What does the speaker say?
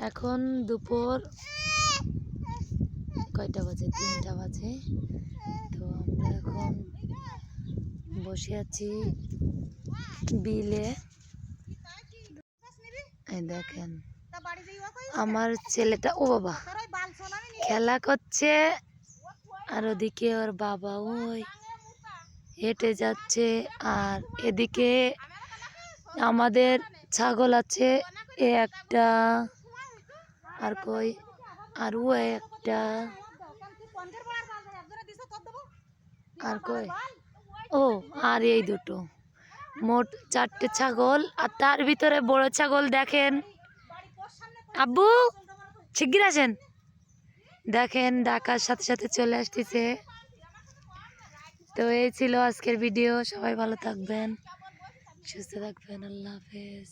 এখন দুপুর কয়টা বাজে? 3টা বাজে। তো আমরা এখন বসে আছি বিলে। এই দেখেন আমার ছেলেটা, ও বাবা, খেলা করছে। আর ওদিকে ওর বাবা ওই হেঁটে যাচ্ছে। আর এদিকে আমাদের ছাগল আছে, এ একটা, আর কই, আর ও একটা, আর কই, ও আর এই দুটো, মোট 4টে ছাগল। আর তার ভিতরে বড় ছাগল দেখেন। আব্বু শিগগির আসেন। দেখেন ডাকার সাথে সাথে চলে আসতেছে। তো এই ছিল আজকের ভিডিও। সবাই ভালো থাকবেন, সুস্থ থাকবেন। আল্লাহ হাফেজ।